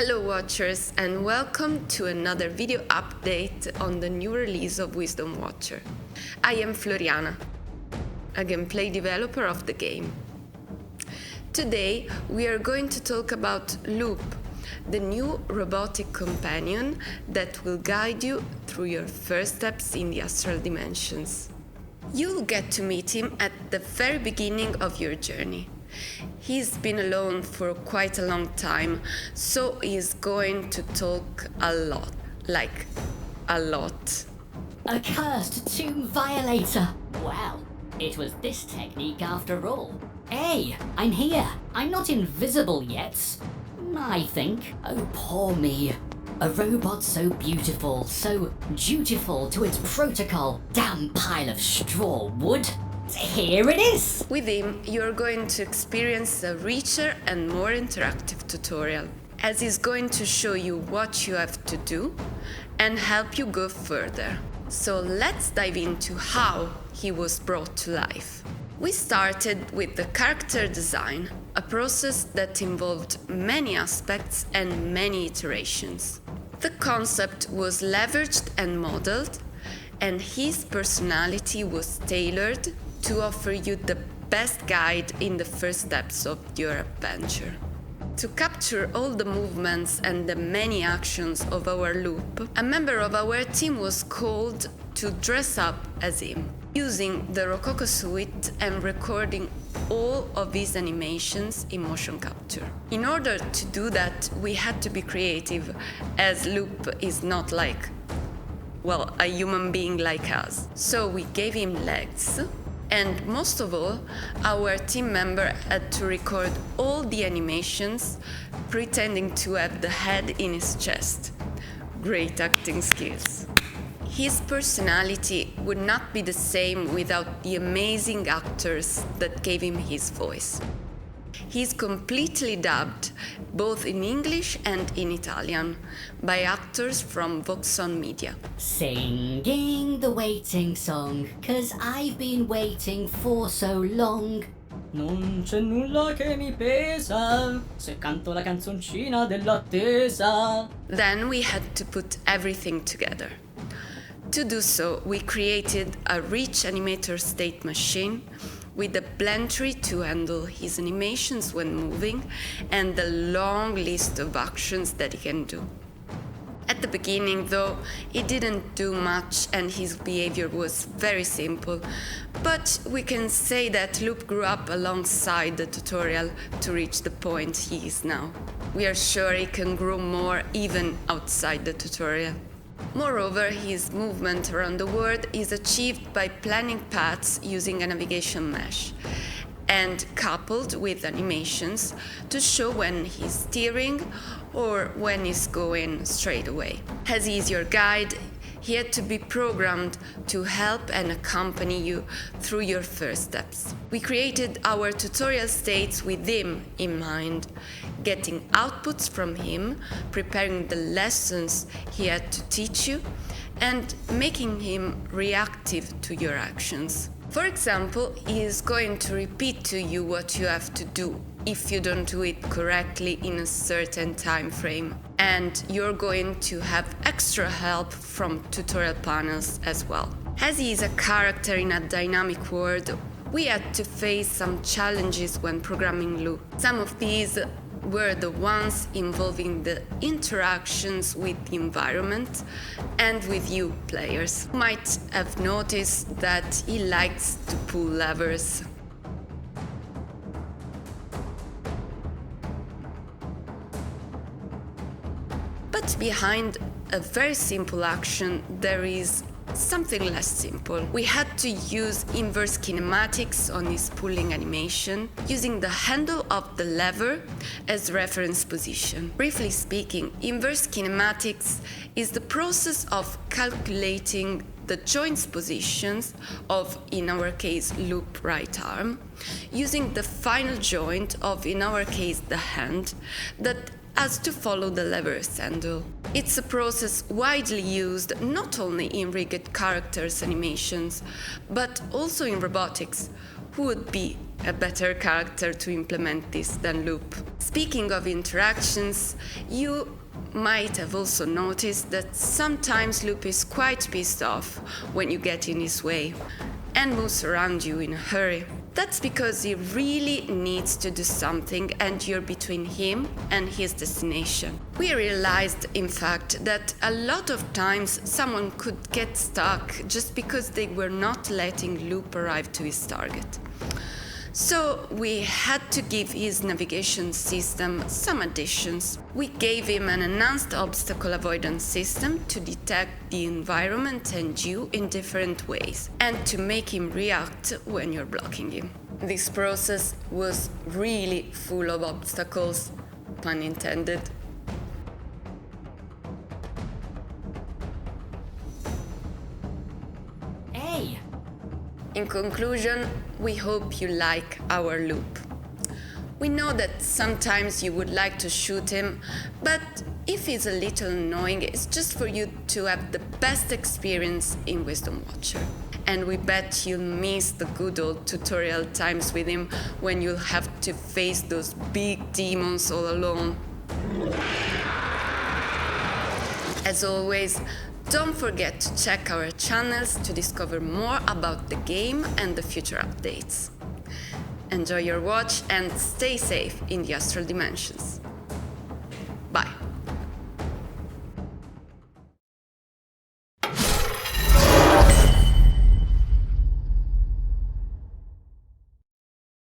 Hello watchers, and welcome to another video update on the new release of Wisdom Watcher. I am Floriana, a gameplay developer of the game. Today we are going to talk about Loop, the new robotic companion that will guide you through your first steps in the astral dimensions. You'll get to meet him at the very beginning of your journey. He's been alone for quite a long time, so he's going to talk a lot. Like, a lot. Accursed tomb violator! Well, it was this technique after all. Hey, I'm here. I'm not invisible yet. I think. Oh, poor me. A robot so beautiful, so dutiful to its protocol. Damn pile of straw wood. Here it is! With him, you're going to experience a richer and more interactive tutorial, as he's going to show you what you have to do and help you go further. So let's dive into how he was brought to life. We started with the character design, a process that involved many aspects and many iterations. The concept was leveraged and modeled, and his personality was tailored to offer you the best guide in the first steps of your adventure. To capture all the movements and the many actions of our loop, a member of our team was called to dress up as him, using the Rococo suite and recording all of his animations in motion capture. In order to do that, we had to be creative, as Loop is not like, well, a human being like us. So we gave him legs. And most of all, our team member had to record all the animations, pretending to have the head in his chest. Great acting skills. His personality would not be the same without the amazing actors that gave him his voice. He's completely dubbed, both in English and in Italian, by actors from Voxon Media. Singing the waiting song, 'cause I've been waiting for so long. Non c'è nulla che mi pesa se canto la canzoncina dell'attesa. Then we had to put everything together. To do so, we created a rich animator state machine with a blend tree to handle his animations when moving and the long list of actions that he can do. At the beginning, though, he didn't do much and his behavior was very simple, but we can say that Loop grew up alongside the tutorial to reach the point he is now. We are sure he can grow more even outside the tutorial. Moreover, his movement around the world is achieved by planning paths using a navigation mesh and coupled with animations to show when he's steering or when he's going straight away. As he is your guide, he had to be programmed to help and accompany you through your first steps. We created our tutorial states with him in mind, getting outputs from him, preparing the lessons he had to teach you, and making him reactive to your actions. For example, he is going to repeat to you what you have to do if you don't do it correctly in a certain time frame. And you're going to have extra help from tutorial panels as well. As he is a character in a dynamic world, we had to face some challenges when programming Loop. Some of these were the ones involving the interactions with the environment and with you players. You might have noticed that he likes to pull levers. But behind a very simple action, there is something less simple. We had to use inverse kinematics on his pulling animation, using the handle of the lever as reference position. Briefly speaking, inverse kinematics is the process of calculating the joints positions of, in our case, Loop right arm, using the final joint of, in our case, the hand, that has to follow the lever's handle. It's a process widely used not only in rigged characters animations, but also in robotics, who would be a better character to implement this than Loop? Speaking of interactions, you might have also noticed that sometimes Loop is quite pissed off when you get in his way and moves around you in a hurry. That's because he really needs to do something and you're between him and his destination. We realized, in fact, that a lot of times someone could get stuck just because they were not letting Loop arrive to his target. So we had to give his navigation system some additions. We gave him an enhanced obstacle avoidance system to detect the environment and you in different ways, and to make him react when you're blocking him. This process was really full of obstacles, pun intended. Hey! In conclusion, we hope you like our Loop. We know that sometimes you would like to shoot him, but if he's a little annoying, it's just for you to have the best experience in Wisdom Watcher. And we bet you'll miss the good old tutorial times with him when you'll have to face those big demons all alone. As always, don't forget to check our channels to discover more about the game and the future updates. Enjoy your watch and stay safe in the astral dimensions.